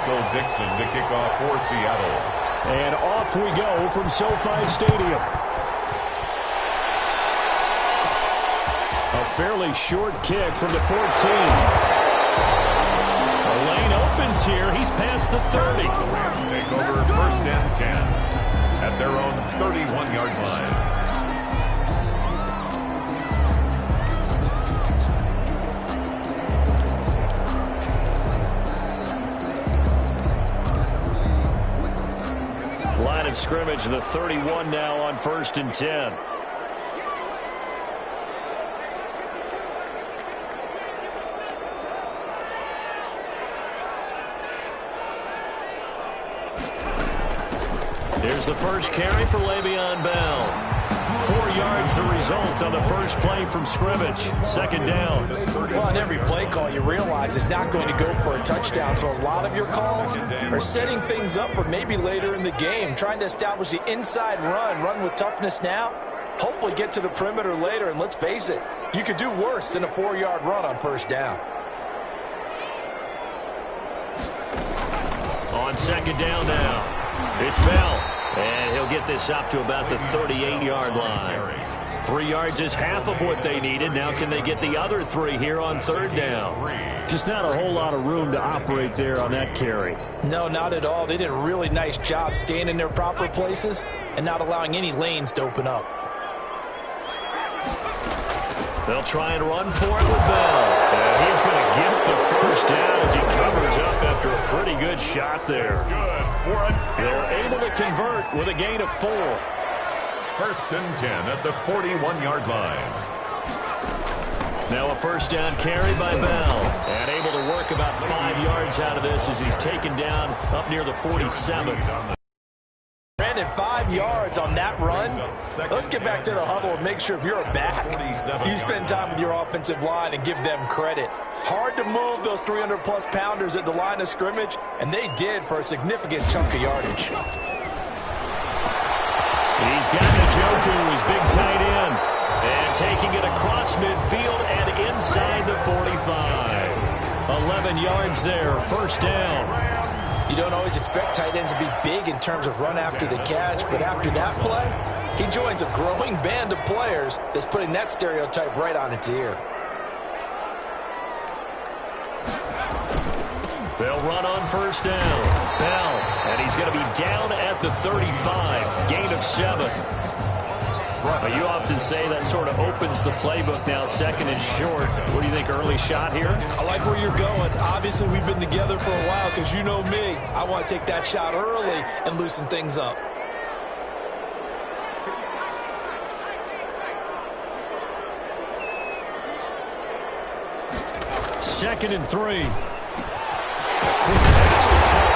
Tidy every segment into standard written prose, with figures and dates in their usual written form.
Michael Dixon to kick off for Seattle. And off we go from SoFi Stadium. A fairly short kick from the 14. The lane opens here. He's past the 30. The Rams take over 1st and 10 at their own 31-yard line. Line of scrimmage, the 31 now on 1st and 10. Here's the first carry for Le'Veon Bell. 4 yards the result on the first play from scrimmage. 2nd down. Well, on every play call, you realize it's not going to go for a touchdown. So a lot of your calls are setting things up for maybe later in the game, trying to establish the inside run with toughness now, hopefully get to the perimeter later. And let's face it, you could do worse than a 4-yard run on 1st down. On 2nd down now, it's Bell. And he'll get this up to about the 38-yard line. 3 yards is half of what they needed. Now can they get the other 3 here on 3rd down? Just not a whole lot of room to operate there on that carry. No, not at all. They did a really nice job staying in their proper places and not allowing any lanes to open up. They'll try and run for it with Bell. And he's going to get the 1st down as he covers up after a pretty good shot there. They're able to convert with a gain of 4. 1st and 10 at the 41-yard line. Now a 1st down carry by Bell. And able to work about 5 yards out of this as he's taken down up near the 47. Brandon, 5 yards on that run. Let's get back to the huddle and make sure if you're back, you spend time with your offensive line and give them credit. Hard to move those 300-plus pounders at the line of scrimmage, and they did for a significant chunk of yardage. He's got Njoku, his big tight end, and taking it across midfield and inside the 45. 11 yards there, 1st down. You don't always expect tight ends to be big in terms of run after the catch, but after that play, he joins a growing band of players that's putting that stereotype right on its ear. They'll run on 1st down. Bell, and he's going to be down at the 35. Gain of 7. But you often say that sort of opens the playbook now, 2nd and short. What do you think, early shot here? I like where you're going. Obviously, we've been together for a while because you know me. I want to take that shot early and loosen things up. Second and 3. Quick pass to Cup.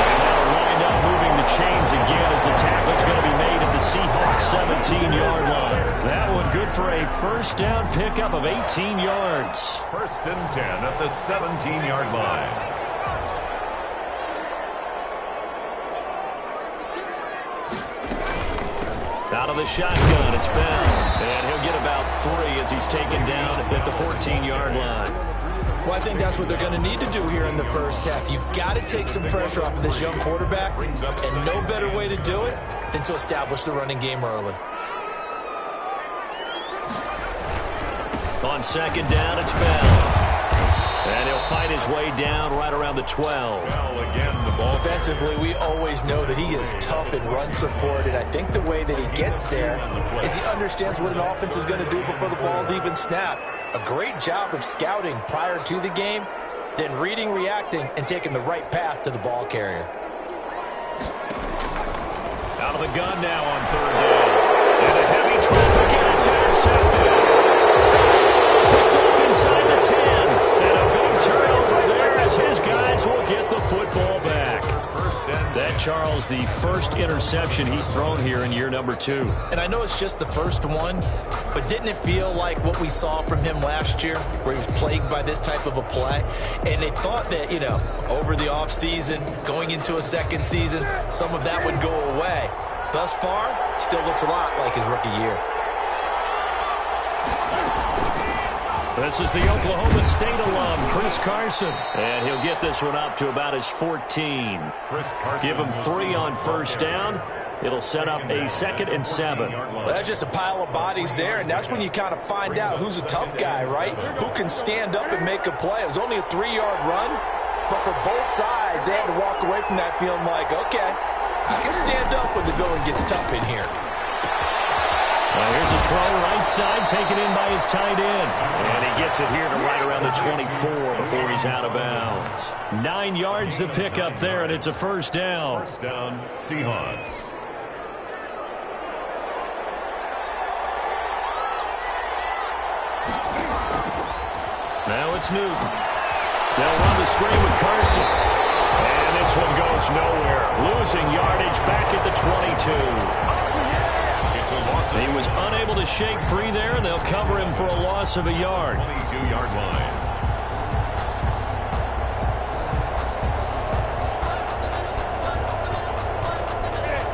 And they'll wind up moving the chains again as the tackle's going to be made at the Seahawks 17-yard line. That one good for a 1st down pickup of 18 yards. 1st and 10 at the 17-yard line. Out of the shotgun, it's Bell. And he'll get about 3 as he's taken down at the 14-yard line. Well, I think that's what they're going to need to do here in the 1st half. You've got to take some pressure off of this young quarterback, and no better way to do it than to establish the running game early. On 2nd down, it's Bell. And he'll fight his way down right around the 12. Bell again, the ball. Offensively, we always know that he is tough in run support, and I think the way that he gets there is he understands what an offense is going to do before the ball's even snapped. A great job of scouting prior to the game, then reading, reacting, and taking the right path to the ball carrier. Out of the gun now on 3rd down. And a heavy traffic, and it's intercepted. Picked off inside the 10. And a big turnover there as his guys will get the football back. That, Charles, the first interception he's thrown here in year number 2. And I know it's just the first one, but didn't it feel like what we saw from him last year, where he was plagued by this type of a play? And they thought that, over the offseason, going into a 2nd season, some of that would go away. Thus far, Carr. Still looks a lot like his rookie year. This is the Oklahoma State alum, Chris Carson. And he'll get this one up to about his 14. Give him 3 on first down. It'll set up a 2nd and 7. Well, that's just a pile of bodies there, and that's when you kind of find out who's a tough guy, right? Who can stand up and make a play. It was only a 3-yard run, but for both sides, they had to walk away from that feeling like, okay, I can stand up when the going gets tough in here. Here's a throw right side, taken in by his tight end. And he gets it here to right around the 24 before he's out of bounds. 9 yards to pick up there, and it's a first down. First down, Seahawks. Now it's Newton. They'll run the screen with Carson. And this one goes nowhere. Losing yardage back at the 22. He was unable to shake free there, and they'll cover him for a loss of a yard. 22-yard line.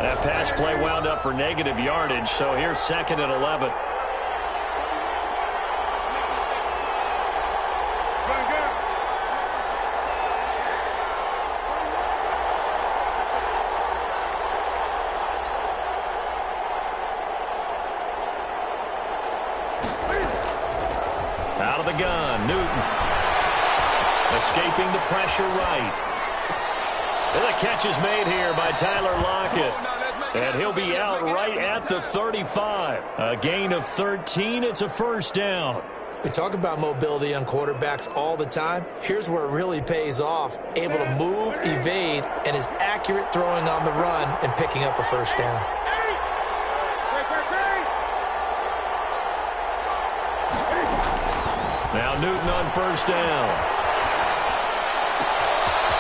That pass play wound up for negative yardage, so here's 2nd and 11. Out of the gun, Newton. Escaping the pressure right. And the catch is made here by Tyler Lockett. And he'll be out right at the 35. A gain of 13. It's a first down. We talk about mobility on quarterbacks all the time. Here's where it really pays off. Able to move, evade, and is accurate throwing on the run and picking up a first down. Now Newton on first down.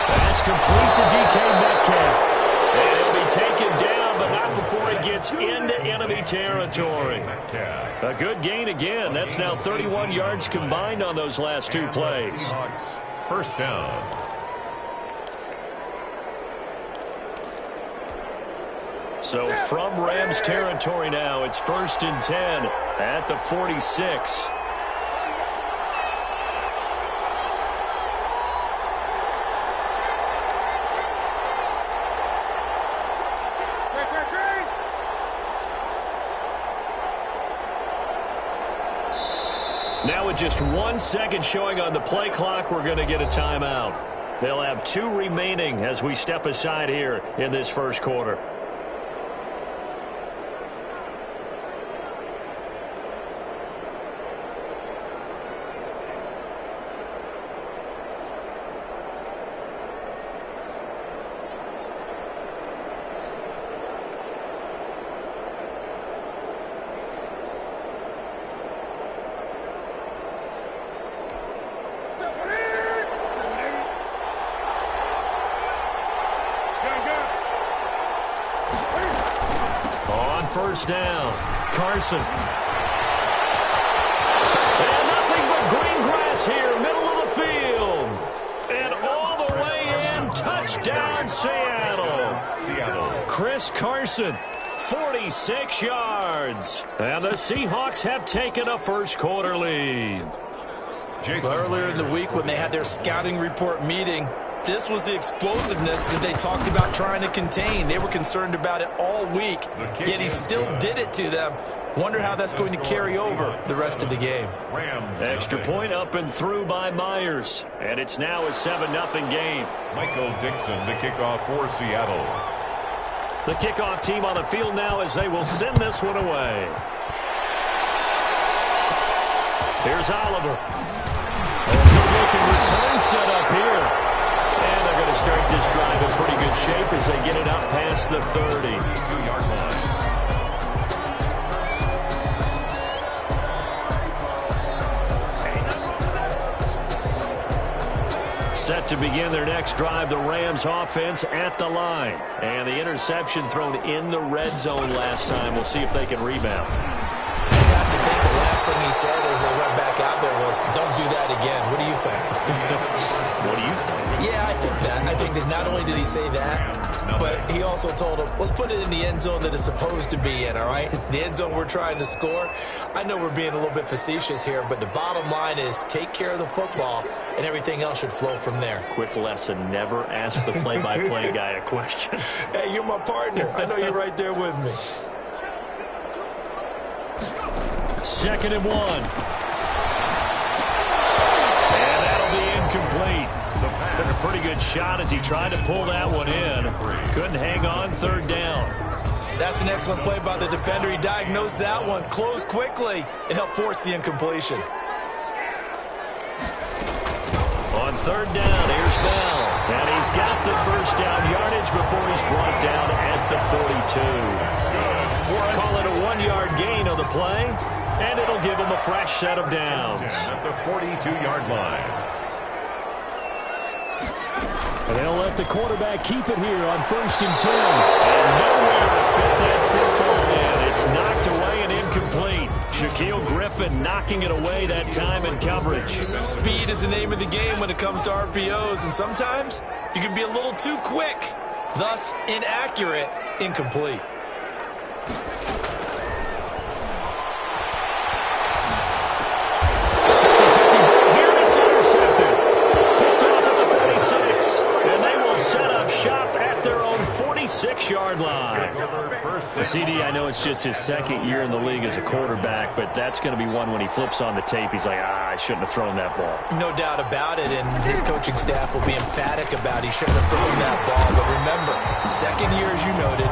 Pass complete to DK Metcalf. And he'll be taken down, but not before he gets into enemy territory. A good gain again. That's now 31 yards combined on those last 2 plays. Seahawks, first down. So from Rams territory now, it's 1st and 10 at the 46. Now with just 1 second showing on the play clock, we're going to get a timeout. They'll have 2 remaining as we step aside here in this first quarter. First down, Carson. And nothing but green grass here, middle of the field. And all the way in, touchdown Seattle. Chris Carson, 46 yards. And the Seahawks have taken a first quarter lead. Earlier in the week when they had their scouting report meeting, this was the explosiveness that they talked about trying to contain. They were concerned about it all week, yet he still did it to them. Wonder how that's going to carry over the rest of the game. Extra point up and through by Myers. And it's now a 7-0 game. Michael Dixon, the kickoff for Seattle. The kickoff team on the field now as they will send this one away. Here's Oliver. A good-looking return set up here. And they're going to start this drive in pretty good shape as they get it up past the 30. 2-yard line. Set to begin their next drive, the Rams offense at the line. And the interception thrown in the red zone last time. We'll see if they can rebound. just have to think the last thing he said as they went back out there was, don't do that again. What do you think? What do you think? Yeah, I think that. I think that not only did he say that, but he also told him, let's put it in the end zone that it's supposed to be in, all right? The end zone we're trying to score. I know we're being a little bit facetious here, but the bottom line is take care of the football, and everything else should flow from there. Quick lesson, never ask the play-by-play guy a question. Hey, you're my partner. I know you're right there with me. 2nd and 1. And that'll be incomplete. Took a pretty good shot as he tried to pull that one in. Couldn't hang on 3rd down. That's an excellent play by the defender. He diagnosed that one, closed quickly, and helped force the incompletion. On 3rd down, here's Bell. And he's got the 1st down yardage before he's brought down at the 42. Call it a 1-yard gain on the play, and it'll give him a fresh set of downs. At the 42-yard line. They'll let the quarterback keep it here on 1st and 10. And nowhere to fit that football in. It's knocked away and incomplete. Shaquille Griffin knocking it away that time in coverage. Speed is the name of the game when it comes to RPOs, and sometimes you can be a little too quick, thus inaccurate, incomplete. Yard line. CD, I know it's just his 2nd year in the league as a quarterback, but that's going to be one when he flips on the tape, he's like, I shouldn't have thrown that ball. No doubt about it, and his coaching staff will be emphatic about he shouldn't have thrown that ball. But remember, 2nd year, as you noted,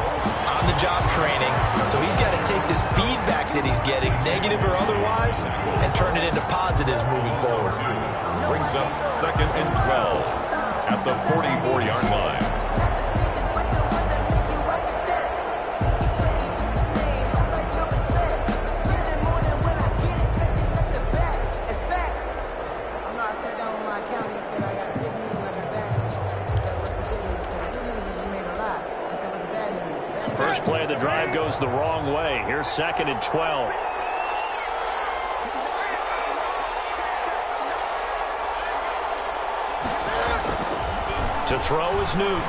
on-the-job training, so he's got to take this feedback that he's getting, negative or otherwise, and turn it into positives moving forward. Brings up 2nd and 12 at the 44-yard line. First play of the drive goes the wrong way. Here's 2nd and 12. To throw is Newton. And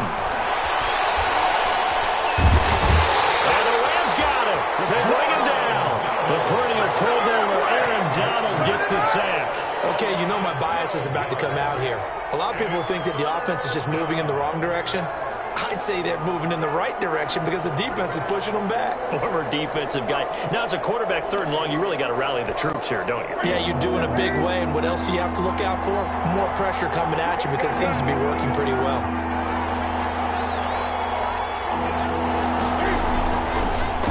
the Rams got him. They bring him down. The perennial Pro Bowler Aaron Donald gets the sack. Okay, you know my bias is about to come out here. A lot of people think that the offense is just moving in the wrong direction. I'd say they're moving in the right direction because the defense is pushing them back. Former defensive guy. Now, as a quarterback 3rd and long, you really got to rally the troops here, don't you? Yeah, you do in a big way. And what else do you have to look out for? More pressure coming at you because it seems to be working pretty well.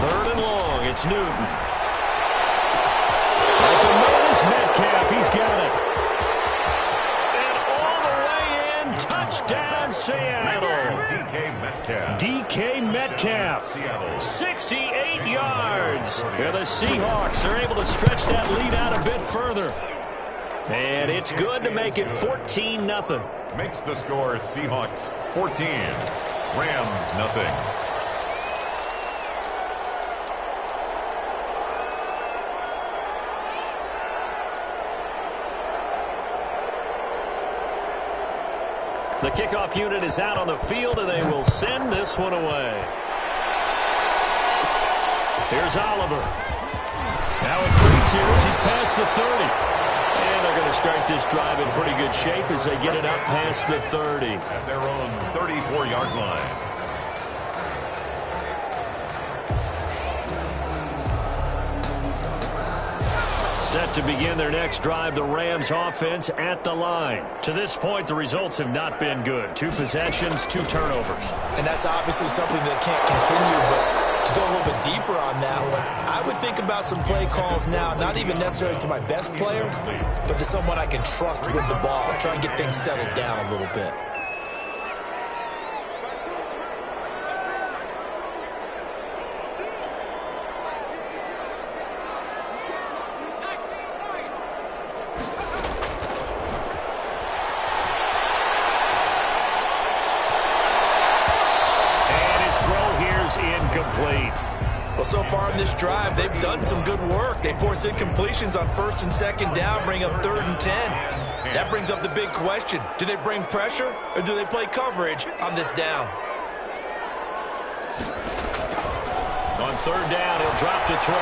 3rd and long. It's Newton. Open notice, Metcalf. He's got it. And all the way in. Touchdown, Seattle. DK Metcalf, 68 yards. And the Seahawks are able to stretch that lead out a bit further. And it's good to make it 14-0. Makes the score Seahawks 14, Rams nothing. The kickoff unit is out on the field, and they will send this one away. Here's Oliver. Now in 3 series, he's past the 30. And they're going to start this drive in pretty good shape as they get it up past the 30. At their own 34-yard line. Set to begin their next drive, the Rams offense at the line. To this point, the results have not been good. 2 possessions, 2 turnovers. And that's obviously something that can't continue, but to go a little bit deeper on that one, I would think about some play calls now, not even necessarily to my best player, but to someone I can trust with the ball. Try and get things settled down a little bit. Incomplete. Well, so far in this drive, they've done some good work. They force incompletions on 1st and 2nd down, bring up 3rd and 10. That brings up the big question. Do they bring pressure or do they play coverage on this down? On 3rd down, he'll drop to throw.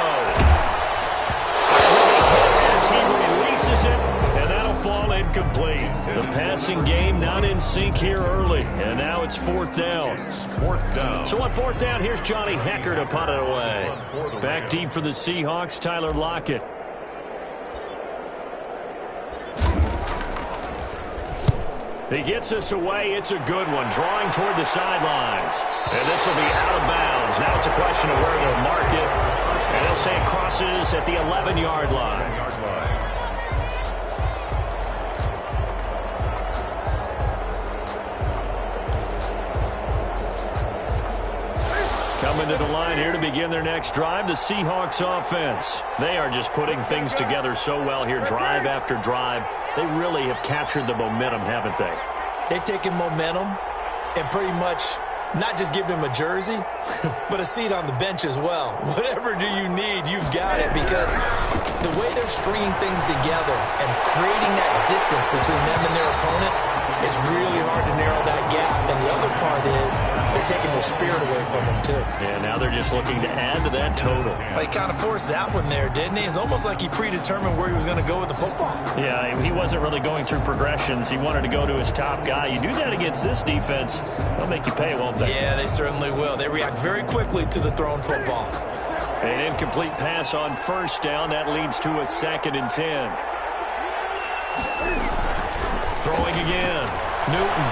As he releases it, and that'll fall incomplete. The passing game not in sync here early, and now it's 4th down. 4th down. So on 4th down, here's Johnny Hecker to punt it away. Back deep for the Seahawks, Tyler Lockett. He gets us away. It's a good one, drawing toward the sidelines. And this will be out of bounds. Now it's a question of where they'll mark it. And they'll say it crosses at the 11-yard line. Coming to the line here to begin their next drive, the Seahawks offense. They are just putting things together so well here, drive after drive. They really have captured the momentum, haven't they? They've taken momentum and pretty much not just give him a jersey, but a seat on the bench as well. Whatever do you need, you've got it, because the way they're stringing things together and creating that distance between them and their opponent, it's really hard to narrow that gap. And the other part is they're taking their spirit away from them, too. Yeah, now they're just looking to add to that total. He kind of forced that one there, didn't he? It's almost like he predetermined where he was going to go with the football. Yeah, he wasn't really going through progressions. He wanted to go to his top guy. You do that against this defense, they'll make you pay, won't they? Yeah, they certainly will. They react very quickly to the thrown football. An incomplete pass on 1st down. That leads to a 2nd and 10. Throwing again. Newton.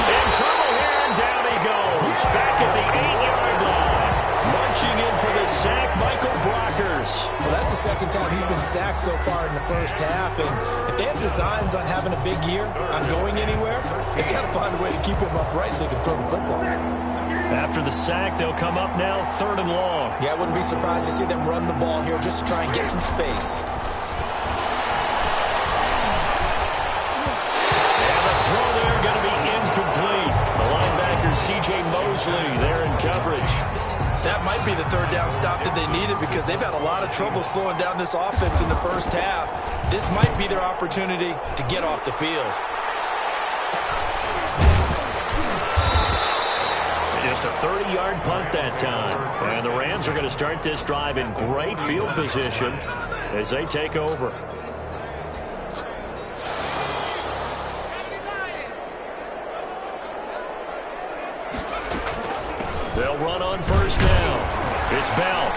In trouble here, and down he goes. Back at the 8-yard line. Marching in for the sack, Michael Brockers. Well, that's the 2nd time he's been sacked so far in the 1st half. And if they have designs on having a big year, on going anywhere, they've got to find a way to keep him upright so he can throw the football. After the sack, they'll come up now 3rd and long. Yeah, I wouldn't be surprised to see them run the ball here just to try and get some space. C.J. Mosley there in coverage. That might be the 3rd down stop that they needed, because they've had a lot of trouble slowing down this offense in the 1st half. This might be their opportunity to get off the field. Just a 30-yard punt that time. And the Rams are going to start this drive in great field position as they take over. They'll run on 1st down. It's Bell.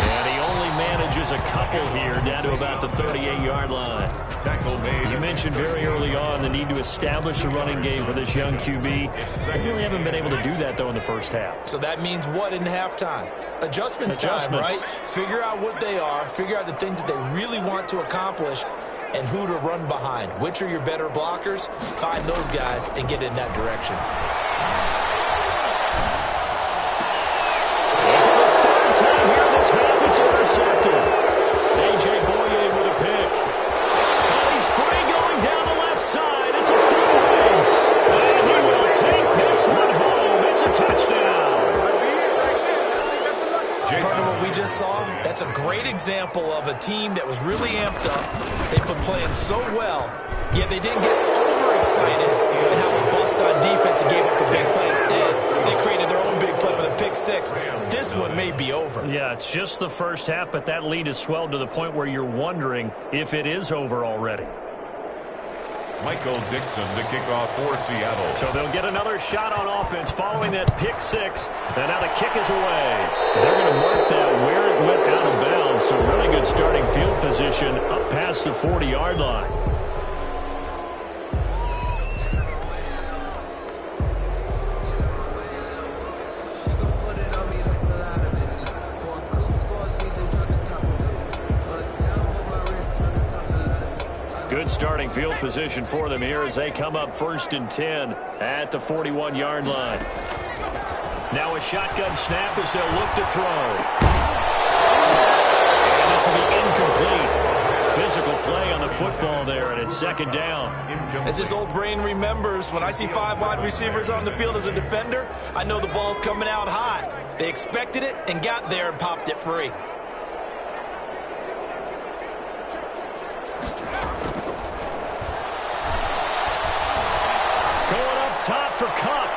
And he only manages a couple here down to about the 38-yard line. Tackle made. You mentioned very early on the need to establish a running game for this young QB. They really haven't been able to do that, though, in the 1st half. So that means what in halftime? Adjustments time, right? Figure out what they are. Figure out the things that they really want to accomplish and who to run behind. Which are your better blockers? Find those guys and get in that direction. It's intercepted. A.J. Boye with a pick. Oh, he's free going down the left side. It's a full race. And he will take this one home. It's a touchdown. Part of what we just saw, that's a great example of a team that was really amped up. They've been playing so well, yet they didn't get overexcited and have a bust on defense and gave up a big play. Instead, they created their own big play with a pick 6. This one may be over. Yeah, it's just the 1st half, but that lead has swelled to the point where you're wondering if it is over already. Michael Dixon to kick off for Seattle. So they'll get another shot on offense following that pick 6. And now the kick is away. They're going to mark that where it went out of bounds. So really good starting field position up past the 40-yard line. Good starting field position for them here as they come up 1st and 10 at the 41-yard line. Now a shotgun snap as they'll look to throw. And this will be incomplete. Physical play on the football there, and it's second down. As his old brain remembers, when I see 5 wide receivers on the field as a defender, I know the ball's coming out hot. They expected it and got there and popped it free. Going up top for Cup.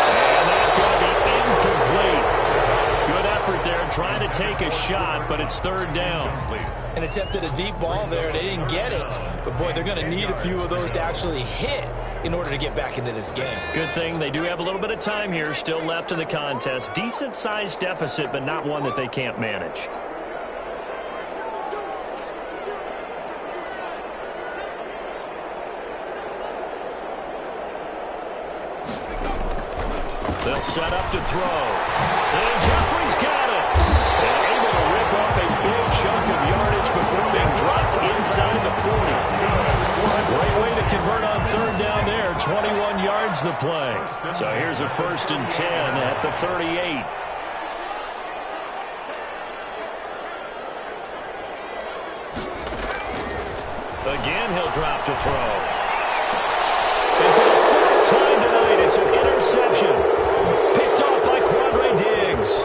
And that's going to be incomplete. Good effort there, trying to take a shot, but it's third down. An attempt at a deep ball there, they didn't get it. But, boy, they're going to need a few of those to actually hit in order to get back into this game. Good thing they do have a little bit of time here still left in the contest. Decent-sized deficit, but not one that they can't manage. They'll set up to throw. And Jeffrey's got it. And able to rip off a big chunk of yardage before being dropped inside the 40. Great way to convert on third down there. 21 yards the play. So here's a 1st and 10 at the 38. Again, he'll drop to throw. And for the 4th time tonight, it's an interception. Picked off by Quandre Diggs.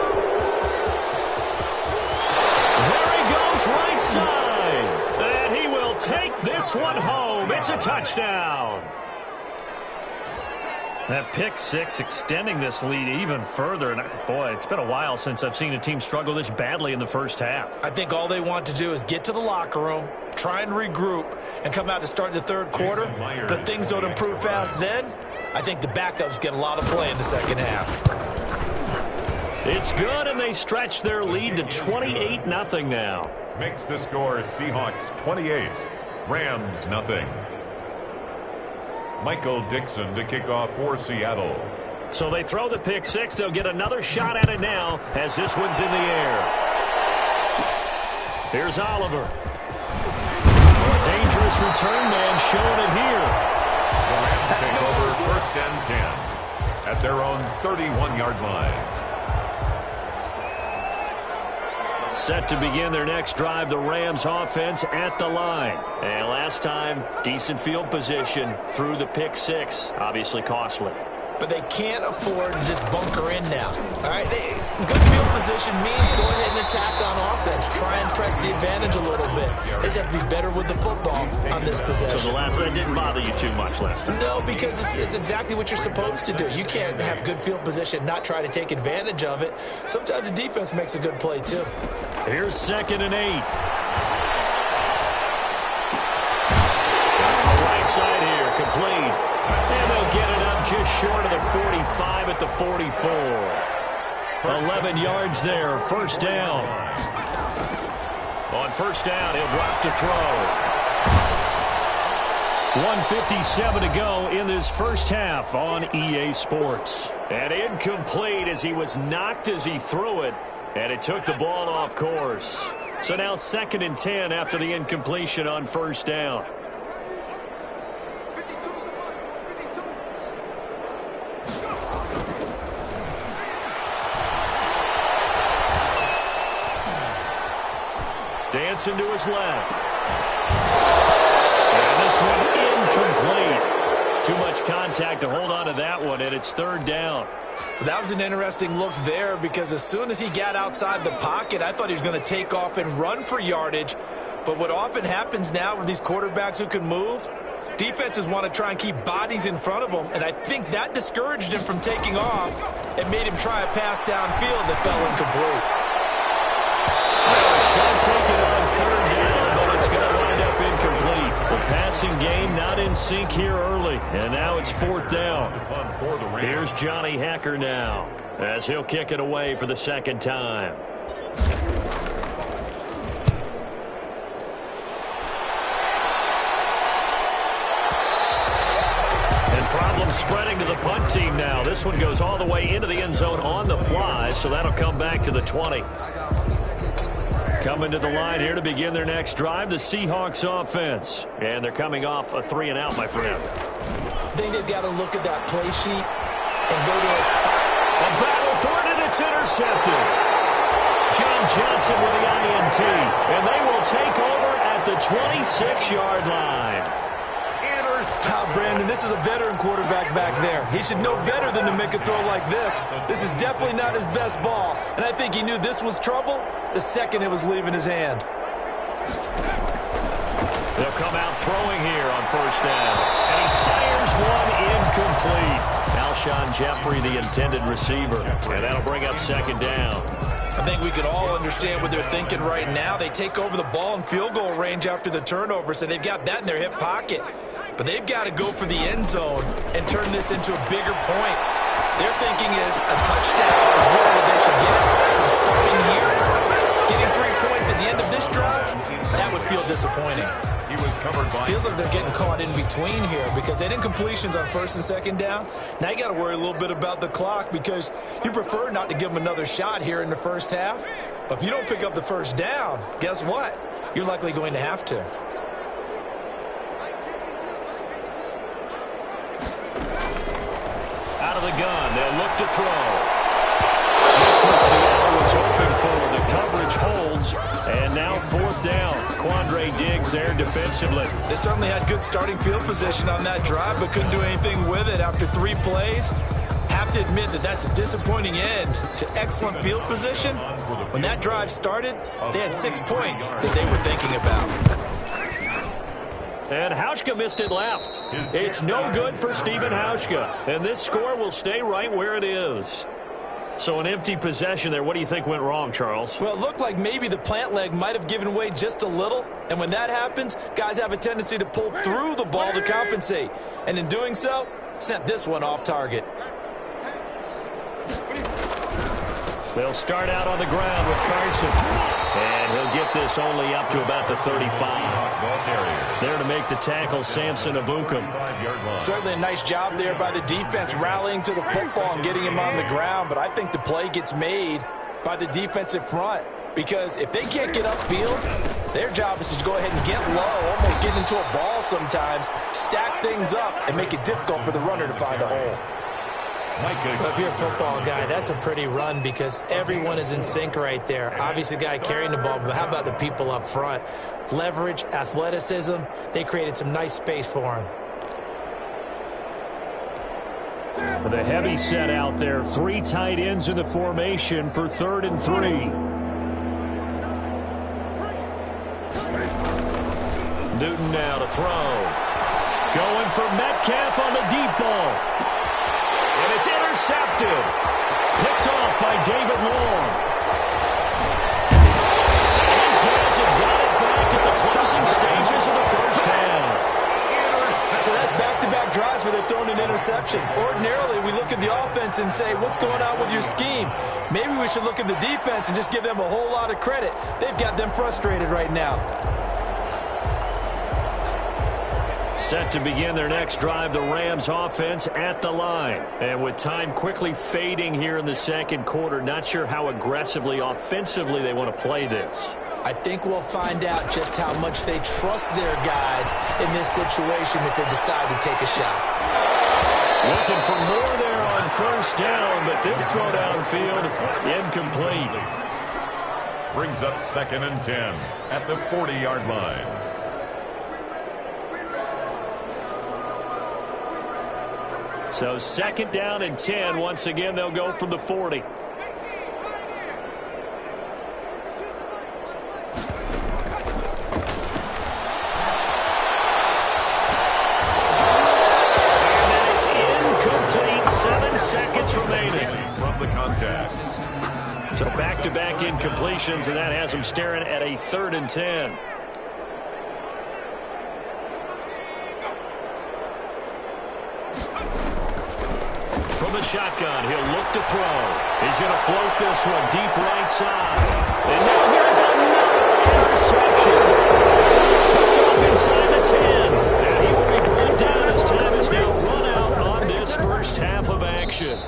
There he goes, right side. And he will take this one home. It's a touchdown. That pick six extending this lead even further. And boy, it's been a while since I've seen a team struggle this badly in the first half. I think all they want to do is get to the locker room, try and regroup, and come out to start the third quarter. But if things don't improve fast then, I think the backups get a lot of play in the second half. It's good, and they stretch their lead to 28-0 now. Makes the score Seahawks 28, Rams nothing. Michael Dixon to kick off for Seattle. So they throw the pick six. They'll get another shot at it now as this one's in the air. Here's Oliver. A dangerous return man showing it here. The Rams take over 1st and 10 at their own 31-yard line. Set to begin their next drive, the Rams offense at the line. And last time, decent field position through the pick six. Obviously costly. But they can't afford to just bunker in now. All right, good field position means go ahead and attack on offense. Try and press the advantage a little bit. They just have to be better with the football on this possession. So the last one didn't bother you too much last time? No, because it's exactly what you're supposed to do. You can't have good field position, not try to take advantage of it. Sometimes the defense makes a good play, too. Here's 2nd and 8. Right side here, complete. And they'll get it up just short of the 45 at the 44. 11 yards there, 1st down. On 1st down, he'll drop to throw. 1:57 to go in this first half on EA Sports. And incomplete as he was knocked as he threw it. And it took the ball off course. So now 2nd and 10 after the incompletion on 1st down. Dancing to his left. And this one incomplete. Too much contact to hold on to that one, and it's 3rd down. That was an interesting look there because as soon as he got outside the pocket, I thought he was going to take off and run for yardage. But what often happens now with these quarterbacks who can move, defenses want to try and keep bodies in front of them, and I think that discouraged him from taking off and made him try a pass downfield that fell incomplete. Well, a shot taken on 3rd down, but it's going to wind up incomplete. The passing game not in sync here early, and now it's 4th down. Here's Johnny Hacker now as he'll kick it away for the 2nd time. And problem spreading to the punt team now. This one goes all the way into the end zone on the fly, so that'll come back to the 20. Coming to the line here to begin their next drive, the Seahawks offense. And they're coming off a 3-and-out, my friend. I think they've got to look at that play sheet and go to a spot. A battle for it, and it's intercepted. John Johnson with the INT, and they will take over at the 26-yard line. Brandon, this is a veteran quarterback back there. He should know better than to make a throw like this. This is definitely not his best ball, and I think he knew this was trouble the second it was leaving his hand. They'll come out throwing here on first down, and he fires one incomplete. Alshon Jeffrey, the intended receiver, and that'll bring up second down. I think we could all understand what they're thinking right now. They take over the ball in field goal range after the turnover, so they've got that in their hip pocket. But they've got to go for the end zone and turn this into bigger points. Their thinking is a touchdown is really what they should get from starting here. Getting 3 points at the end of this drive, that would feel disappointing. He was covered by... Feels like they're getting caught in between here because they didn't completions on first and second down. Now you got to worry a little bit about the clock because you prefer not to give them another shot here in the first half. But if you don't pick up the first down, guess what? You're likely going to have to. Out of the gun, they'll look to throw. Just what Seattle was hoping for. The coverage holds, and now fourth down. Quandre Diggs there defensively. They certainly had good starting field position on that drive, but couldn't do anything with it after 3 plays. Have to admit that that's a disappointing end to excellent field position. When that drive started, they had 6 points that they were thinking about. And Hauschka missed it left. It's no good for Stephen Hauschka. And this score will stay right where it is. So an empty possession there. What do you think went wrong, Charles? Well, it looked like maybe the plant leg might have given way just a little. And when that happens, guys have a tendency to pull through the ball to compensate. And in doing so, sent this one off target. They'll start out on the ground with Carson. And he'll get this only up to about the 35. There to make the tackle, Samson Abukum. Certainly a nice job there by the defense rallying to the football and getting him on the ground. But I think the play gets made by the defensive front. Because if they can't get upfield, their job is to go ahead and get low, almost get into a ball sometimes, stack things up, and make it difficult for the runner to find a hole. Well, if you're a football guy, that's a pretty run because everyone is in sync right there. Obviously, the guy carrying the ball, but how about the people up front? Leverage, athleticism, they created some nice space for him. With a heavy set out there, 3 tight ends in the formation for 3rd and 3. Newton now to throw. Going for Metcalf on the deep ball. And it's intercepted. Picked off by David Long. These guys have got it back at the closing stages of the first half. So that's back-to-back drives where they've thrown an interception. Ordinarily, we look at the offense and say, what's going on with your scheme? Maybe we should look at the defense and just give them a whole lot of credit. They've got them frustrated right now. Set to begin their next drive, the Rams offense at the line. And with time quickly fading here in the second quarter, not sure how aggressively, offensively they want to play this. I think we'll find out just how much they trust their guys in this situation if they decide to take a shot. Looking for more there on first down, but this throw downfield incomplete. Brings up 2nd and 10 at the 40-yard line. So 2nd down and 10. Once again, they'll go from the 40. And that is incomplete. 7 seconds remaining. From the contact. So back-to-back incompletions, and that has them staring at a 3rd and 10. From the shotgun, he'll look to throw. He's going to float this one deep right side. And now here's another interception. Picked off inside the 10. And he will be brought down as time is now run out on this first half of action.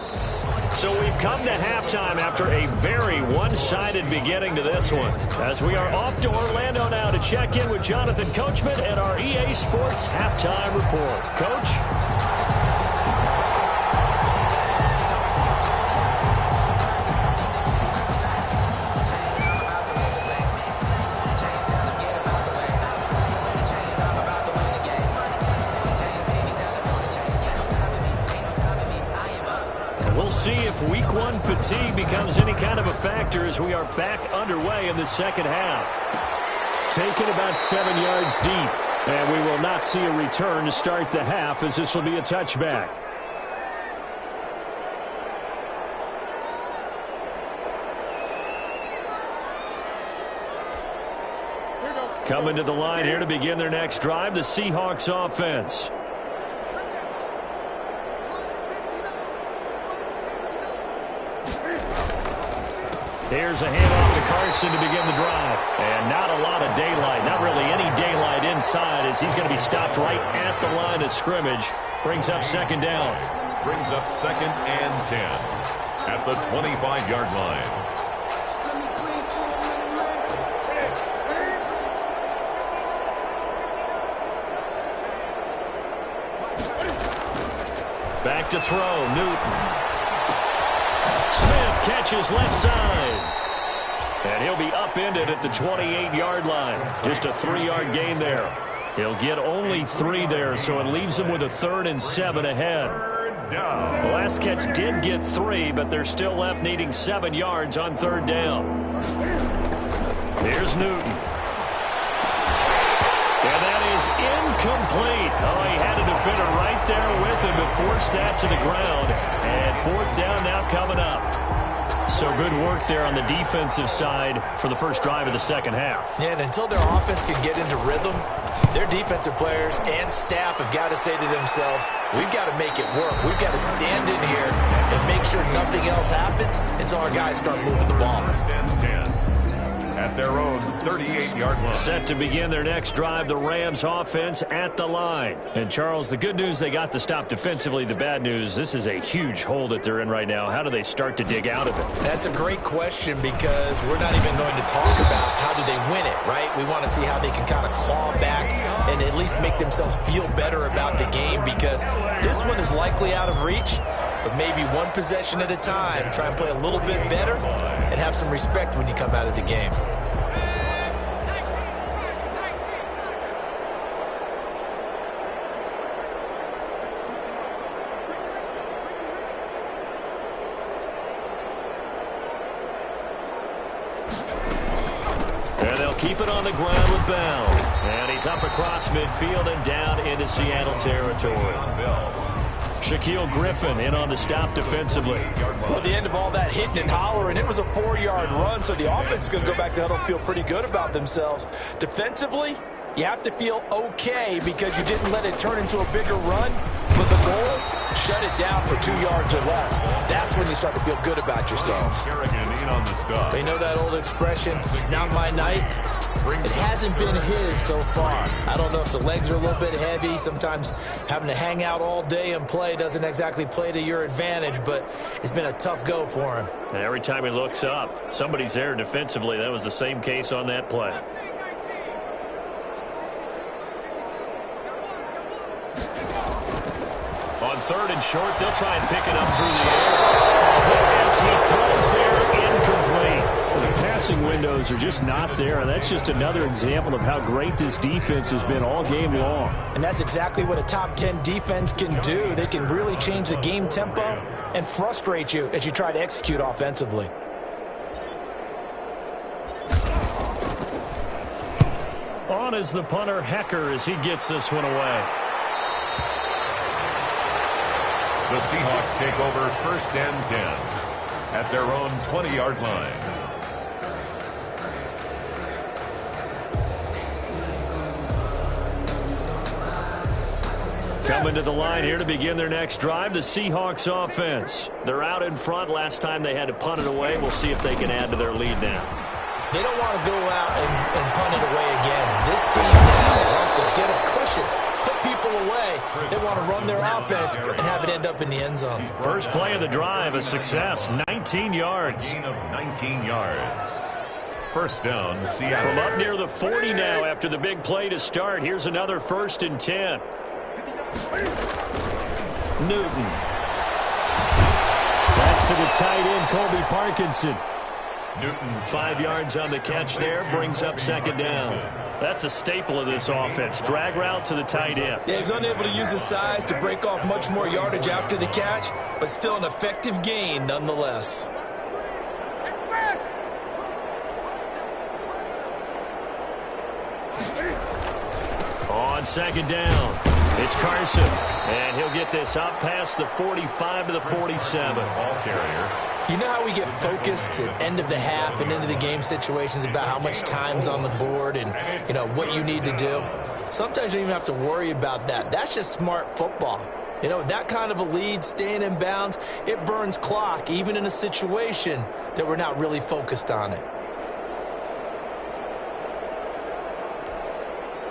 So we've come to halftime after a very one-sided beginning to this one. As we are off to Orlando now to check in with Jonathan Coachman and our EA Sports Halftime Report. Coach? fatigue becomes any kind of a factor as we are back underway in the second half. Taken about 7 yards deep, and we will not see a return to start the half as this will be a touchback. Coming to the line here to begin their next drive, the Seahawks offense. Here's a handoff to Carson to begin the drive. And not a lot of daylight, not really any daylight inside as he's going to be stopped right at the line of scrimmage. Brings up second down. Brings up 2nd and 10 at the 25-yard line. Back to throw, Newton. Smith catches left side. And he'll be upended at the 28-yard line. Just a 3-yard gain there. He'll get only 3 there, so it leaves him with a 3rd and 7 ahead. The last catch did get 3, but they're still left needing 7 yards on 3rd down. Here's Newton. And that is incomplete. Oh, he had a defender right there with him to force that to the ground. And 4th down now coming up. So good work there on the defensive side for the first drive of the second half. Yeah, and until their offense can get into rhythm, their defensive players and staff have got to say to themselves, we've got to make it work. We've got to stand in here and make sure nothing else happens until our guys start moving the ball. 1st and 10 at their own 38-yard line. Set to begin their next drive, the Rams offense at the line. And, Charles, the good news, they got the stop defensively. The bad news, this is a huge hole that they're in right now. How do they start to dig out of it? That's a great question because we're not even going to talk about how do they win it, right? We want to see how they can kind of claw back and at least make themselves feel better about the game because this one is likely out of reach. But maybe one possession at a time, try and play a little bit better and have some respect when you come out of the game. And they'll keep it on the ground with Bell. And he's up across midfield and down into Seattle territory. Shaquille Griffin in on the stop defensively. Well, at the end of all that hitting and hollering, it was a 4-yard run, so the offense is going to go back to huddle and feel pretty good about themselves. Defensively, you have to feel okay because you didn't let it turn into a bigger run. But the goal, shut it down for 2 yards or less. That's when you start to feel good about yourselves. Kerrigan in on the stop. You know that old expression, it's not my night? It hasn't been his so far. I don't know if the legs are a little bit heavy. Sometimes having to hang out all day and play doesn't exactly play to your advantage, but it's been a tough go for him. And every time he looks up, somebody's there defensively. That was the same case on that play. On 3rd and short, they'll try and pick it up through the air. As he throws there, incomplete. The passing windows are just not there, and that's just another example of how great this defense has been all game long. And that's exactly what a top 10 defense can do. They can really change the game tempo and frustrate you as you try to execute offensively. On is the punter, Hecker, as he gets this one away. The Seahawks take over 1st and 10 at their own 20-yard line. Coming to the line here to begin their next drive, the Seahawks offense. They're out in front. Last time they had to punt it away. We'll see if they can add to their lead now. They don't want to go out and punt it away again. This team now wants to get a cushion, put people away. They want to run their offense and have it end up in the end zone. First play of the drive, a success, 19 yards. Gain of 19 yards. 1st down, Seattle. From up near the 40 now after the big play to start. Here's another 1st and 10. Newton. That's to the tight end, Colby Parkinson. Newton 5 yards on the catch there, brings up 2nd down. That's a staple of this offense. Drag route to the tight end. Yeah, he was unable to use his size to break off much more yardage after the catch, but still an effective gain nonetheless. On second down, it's Carson. And he'll get this up past the 45 to the 47. Ball carrier. You know how we get focused at end of the half and into the game situations about how much time's on the board and, you know, what you need to do? Sometimes you don't even have to worry about that. That's just smart football. You know, that kind of a lead, staying in bounds, it burns clock, even in a situation that we're not really focused on it.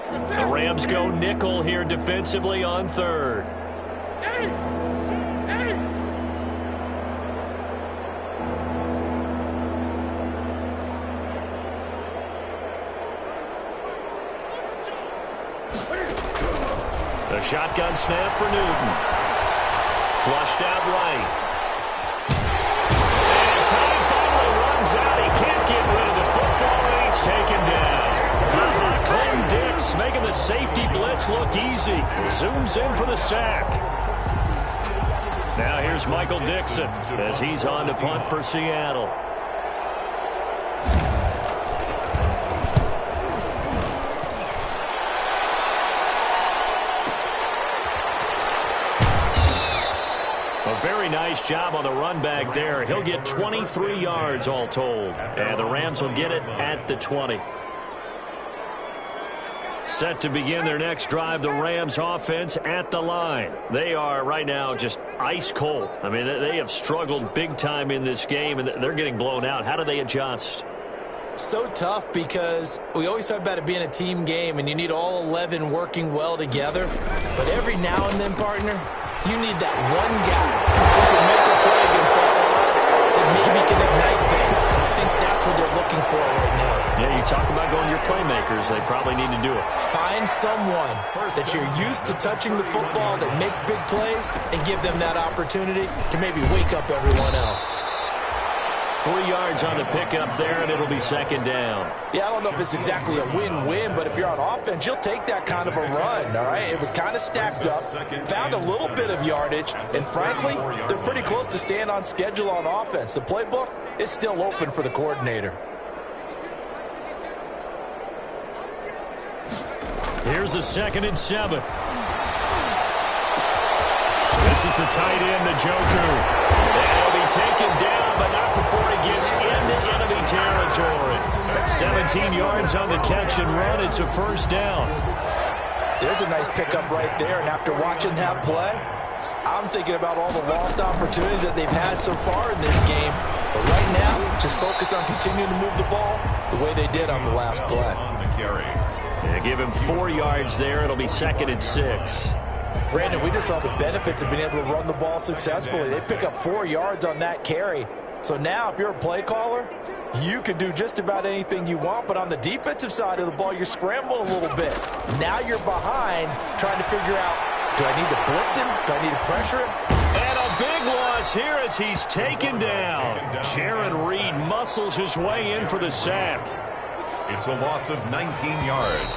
The Rams go nickel here defensively on third. The shotgun snap for Newton. Flushed out right. And time finally runs out. He can't get rid of the football, and he's taken down. Clem Dix making the safety blitz look easy. Zooms in for the sack. Now here's Michael Dixon as he's on to punt for Seattle. A very nice job on the run back there. He'll get 23 yards all told. And the Rams will get it at the 20. Set to begin their next drive, the Rams offense at the line. They are right now just ice cold. I mean, they have struggled big time in this game, and they're getting blown out. How do they adjust? So tough because we always talk about it being a team game, and you need all 11 working well together. But every now and then, partner, you need that one guy who can make a play against all odds that maybe can ignite things. And I think that's what they're looking for right now. Yeah, you talk about going to your playmakers. They probably need to do it. Find someone that you're used to touching the football that makes big plays and give them that opportunity to maybe wake up everyone else. 3 yards on the pickup there, and it'll be second down. Yeah, I don't know if it's exactly a win-win, but if you're on offense, you'll take that kind of a run, all right? It was kind of stacked up, found a little bit of yardage, and frankly, they're pretty close to staying on schedule on offense. The playbook is still open for the coordinator. Here's a 2nd and 7. This is the tight end, Njoku. And he'll be taken down, but not before he gets into enemy territory. 17 yards on the catch and run. It's a first down. There's a nice pickup right there, and after watching that play, I'm thinking about all the lost opportunities that they've had so far in this game. But right now, just focus on continuing to move the ball the way they did on the last play. Yeah, give him 4 yards there. It'll be 2nd and 6. Brandon, we just saw the benefits of being able to run the ball successfully. They pick up 4 yards on that carry. So now if you're a play caller, you can do just about anything you want. But on the defensive side of the ball, you're scrambling a little bit. Now you're behind trying to figure out, do I need to blitz him? Do I need to pressure him? And a big loss here as he's taken down. Jaron Reed muscles his way in for the sack. It's a loss of 19 yards.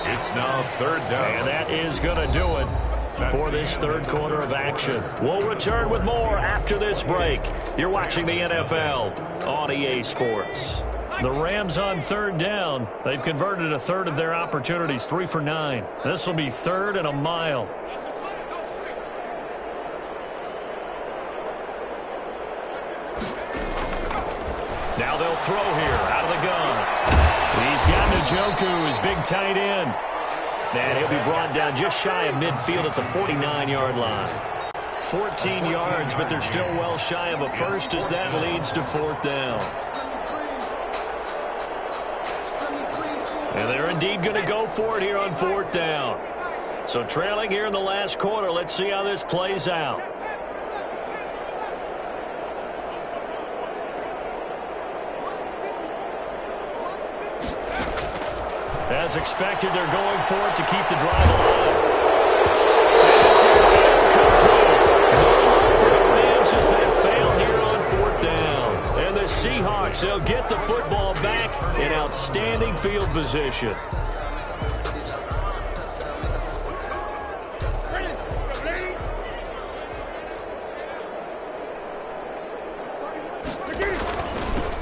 It's now 3rd down. And that is going to do it for this third quarter of action. We'll return with more after this break. You're watching the NFL on EA Sports. The Rams on 3rd down. They've converted a third of their opportunities, 3 for 9. This will be 3rd and a mile. Now they'll throw here out of the gun. He's got Njoku, his big tight end. And he'll be brought down just shy of midfield at the 49-yard line. 14 yards, but they're still well shy of a first as that leads to 4th down. And they're indeed going to go for it here on 4th down. So trailing here in the last quarter, let's see how this plays out. As expected, they're going for it to keep the drive alive. This is incomplete. No for the Rams as they fail here on 4th down. And the Seahawks, they'll get the football back in outstanding field position.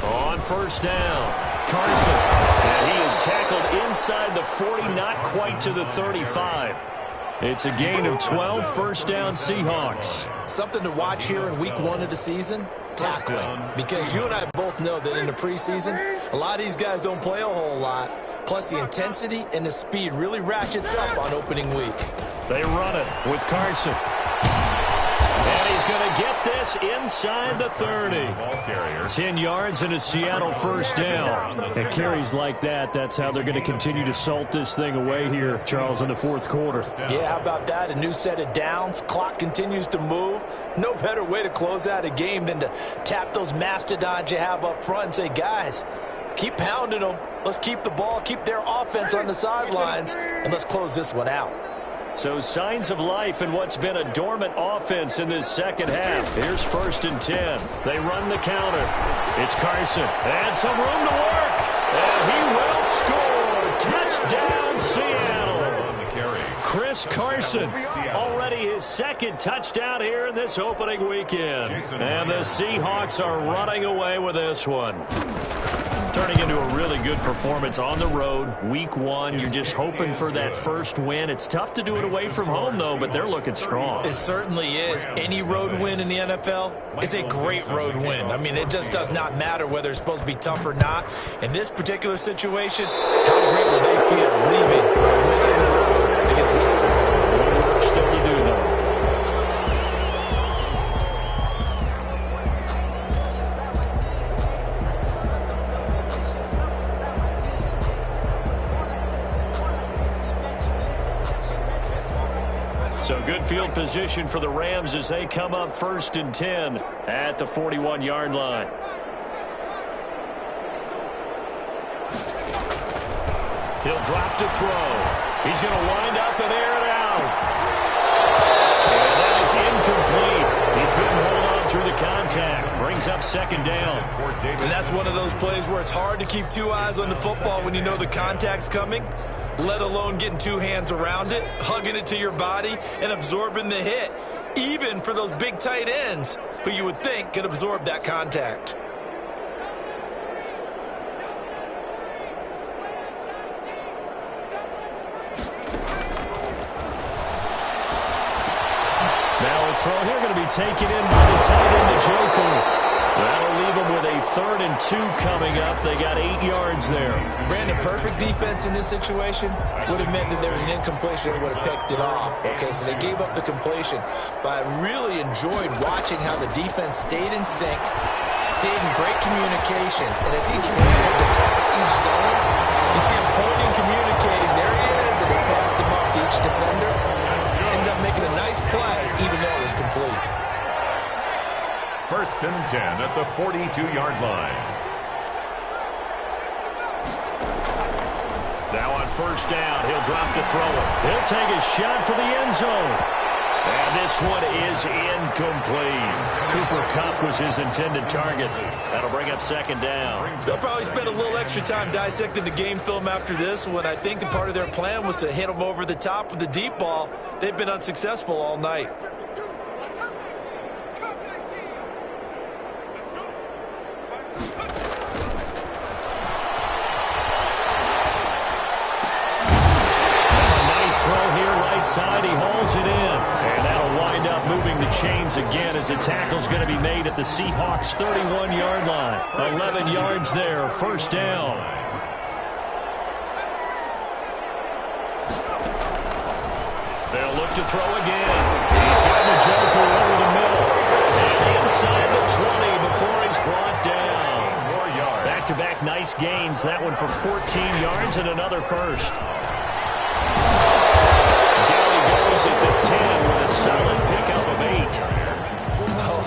On first down. Carson. And he is tackled inside the 40, not quite to the 35. It's a gain of 12, first down Seahawks. Something to watch here in week 1 of the season, tackling. Because you and I both know that in the preseason, a lot of these guys don't play a whole lot. Plus the intensity and the speed really ratchets up on opening week. They run it with Carson. And he's going to get this inside the 30. 10 yards and a Seattle first down. And carries like that, that's how they're going to continue to salt this thing away here, Charles, in the fourth quarter. Yeah, how about that? A new set of downs. Clock continues to move. No better way to close out a game than to tap those mastodons you have up front and say, guys, keep pounding them. Let's keep the ball, keep their offense on the sidelines, and let's close this one out. So signs of life in what's been a dormant offense in this second half. Here's 1st and 10. They run the counter. It's Carson. And some room to work. And he will score. Touchdown, Seattle. Chris Carson, already his second touchdown here in this opening weekend. And the Seahawks are running away with this one. Turning into a really good performance on the road. Week 1, you're just hoping for that first win. It's tough to do it away from home, though, but they're looking strong. It certainly is. Any road win in the NFL is a great road win. I mean, it just does not matter whether it's supposed to be tough or not. In this particular situation, how great will they feel leaving with a win on the road against a tough opponent? More work still to do, though. So good field position for the Rams as they come up 1st and 10 at the 41-yard line. He'll drop to throw. He's going to wind up and air it out. And that is incomplete. He couldn't hold on through the contact. Brings up 2nd down. And that's one of those plays where it's hard to keep 2 eyes on the football when you know the contact's coming, let alone getting 2 hands around it, hugging it to your body, and absorbing the hit, even for those big tight ends who you would think could absorb that contact. Now a throw here going to be taken in by the tight end, Njoku. That'll leave them with a 3rd and 2 coming up. They got 8 yards there. Brandon, perfect defense in this situation would have meant that there was an incompletion and would have picked it off. Okay, so they gave up the completion. But I really enjoyed watching how the defense stayed in sync, stayed in great communication. And as he dribbled across each zone, you see him pointing, communicating. There he is, and he passed him up to each defender. Ended up making a nice play, even though it was complete. 1st and 10 at the 42-yard line. Now on 1st down, he'll drop to throw it. He'll take a shot for the end zone. And this one is incomplete. Cooper Kupp was his intended target. That'll bring up 2nd down. They'll probably spend a little extra time dissecting the game film after this one. I think the part of their plan was to hit them over the top with the deep ball. They've been unsuccessful all night. Side, he hauls it in, and that'll wind up moving the chains again as the tackle's going to be made at the Seahawks 31-yard line. 11 yards there, 1st down. They'll look to throw again. He's got Njoku over the middle, and inside the 20 before he's brought down. More yards. Back-to-back nice gains, that one for 14 yards and another first. At the 10 with a solid pickup of 8.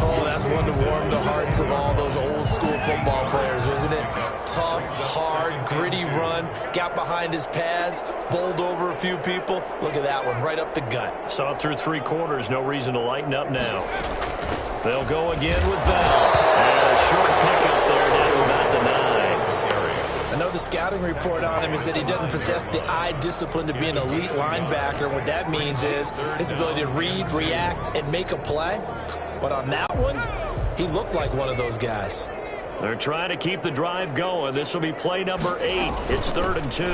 Oh, that's one to warm the hearts of all those old school football players, isn't it? Tough, hard, gritty run, got behind his pads, bowled over a few people. Look at that one, right up the gut. Saw it through 3 quarters, no reason to lighten up now. They'll go again with Bell. And a short pickup there down to about the 9. I know the scouting report on him is that he doesn't possess the eye discipline to be an elite linebacker. What that means is his ability to read, react, and make a play. But on that one, he looked like one of those guys. They're trying to keep the drive going. This will be play number 8. It's 3rd and 2.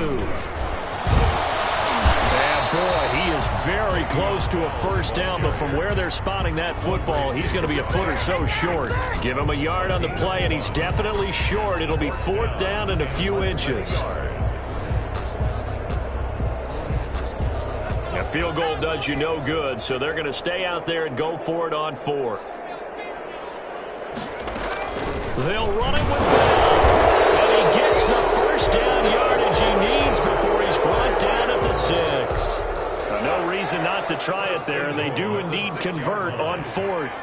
And boy, he is very close to a first down, but from where they're spotting that football, he's going to be a foot or so short. Give him a yard on the play, and he's definitely short. It'll be 4th down and a few inches. A field goal does you no good, so they're going to stay out there and go for it on 4th. They'll run it with Bell, and he gets the first down yardage he needs before he's brought down at the 6. No reason not to try it there, and they do indeed convert on 4th.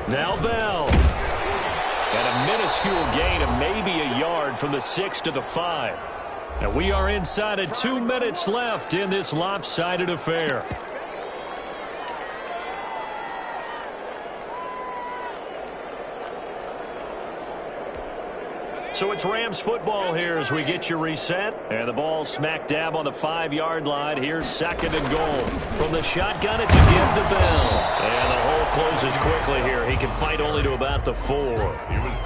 Now Bell. And a minuscule gain of maybe a yard from the 6 to the 5. And we are inside of 2 minutes left in this lopsided affair. So it's Rams football here as we get you reset. And the ball smack dab on the 5-yard line. Here's 2nd and goal. From the shotgun, it's a give to Bell. And the hole closes quickly here. He can fight only to about the 4.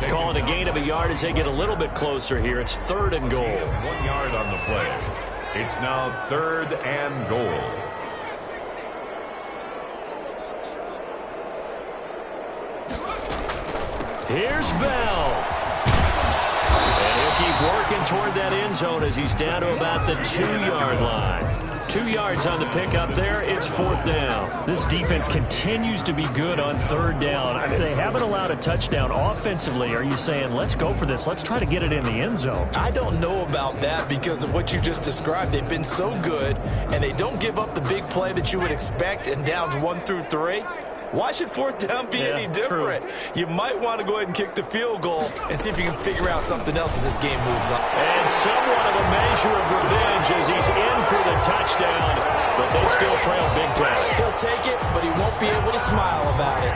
Calling a gain of a yard as they get a little bit closer here. It's 3rd and goal. 1 yard on the play. It's now 3rd and goal. Here's Bell. Keep working toward that end zone as he's down to about the 2-yard line. 2 yards on the pickup there. It's 4th down. This defense continues to be good on 3rd down. I mean, they haven't allowed a touchdown offensively. Are you saying, let's go for this? Let's try to get it in the end zone. I don't know about that because of what you just described. They've been so good, and they don't give up the big play that you would expect in downs 1 through 3. Why should 4th down be any different? True. You might want to go ahead and kick the field goal and see if you can figure out something else as this game moves on. And somewhat of a measure of revenge as he's in for the touchdown, but they still trail big time. He'll take it, but he won't be able to smile about it.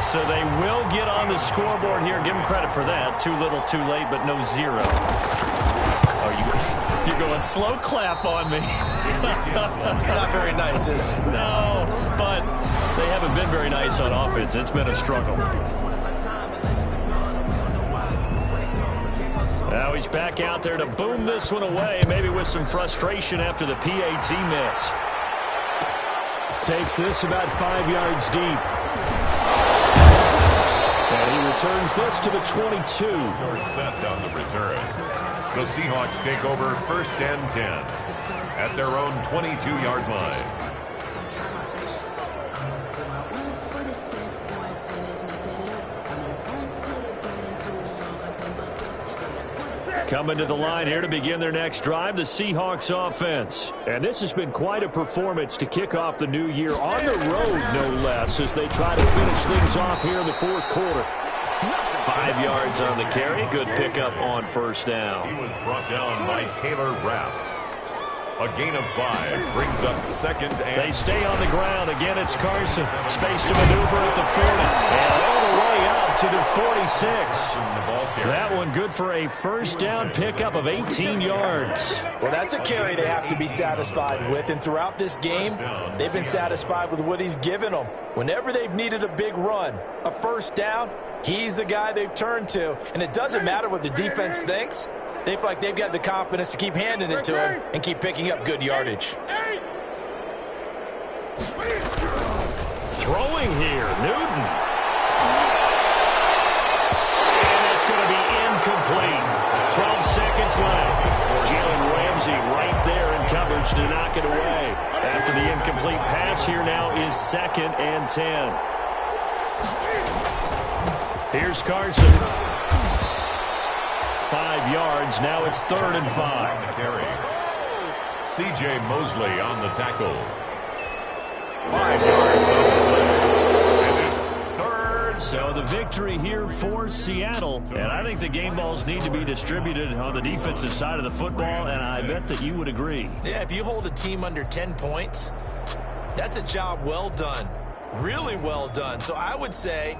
So they will get on the scoreboard here. Give him credit for that. Too little, too late, but no 0. You're going slow clap on me. Not very nice, is it? No, but they haven't been very nice on offense. It's been a struggle. Now he's back out there to boom this one away, maybe with some frustration after the PAT miss. Takes this about 5 yards deep. And he returns this to the 22. You're set on the return. The Seahawks take over 1st and 10 at their own 22-yard line. Coming to the line here to begin their next drive, the Seahawks offense. And this has been quite a performance to kick off the new year on the road, no less, as they try to finish things off here in the 4th quarter. 5 yards on the carry. Good pickup on 1st down. He was brought down by Taylor Rapp. A gain of 5 brings up 2nd and... They stay on the ground. Again, it's Carson. Space to maneuver at the 40. And all the way up to the 46. That one good for a 1st down pickup of 18 yards. Well, that's a carry they have to be satisfied with. And throughout this game, they've been satisfied with what he's given them. Whenever they've needed a big run, a 1st down, he's the guy they've turned to. And it doesn't matter what the defense thinks. They feel like they've got the confidence to keep handing it to him and keep picking up good yardage. Throwing here, Newton. And it's going to be incomplete. 12 seconds left. Jalen Ramsey right there in coverage to knock it away. After the incomplete pass, here now is 2nd and 10. Here's Carson. 5 yards. Now it's 3rd and 5. C.J. Mosley on the tackle. 5 yards on the play. And it's 3rd. So the victory here for Seattle. And I think the game balls need to be distributed on the defensive side of the football, and I bet that you would agree. Yeah, if you hold a team under 10 points, that's a job well done. Really well done. So I would say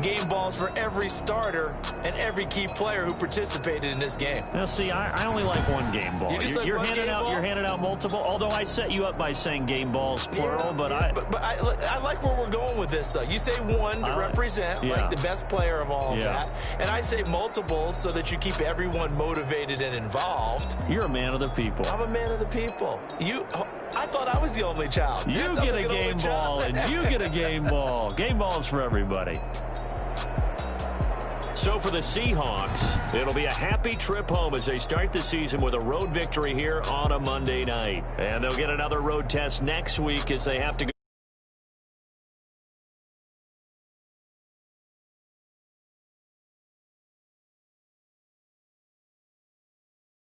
game balls for every starter and every key player who participated in this game. Now, see, I only like one game ball. You're handing out multiple. Although I set you up by saying game balls plural, but I like where we're going with this. Though you say one to represent like the best player of all of that, and I say multiples so that you keep everyone motivated and involved. You're a man of the people. I'm a man of the people. I thought I was the only child. You get a game ball, and you get a game ball. Game balls for everybody. So for the Seahawks, it'll be a happy trip home as they start the season with a road victory here on a Monday night. And they'll get another road test next week as they have to go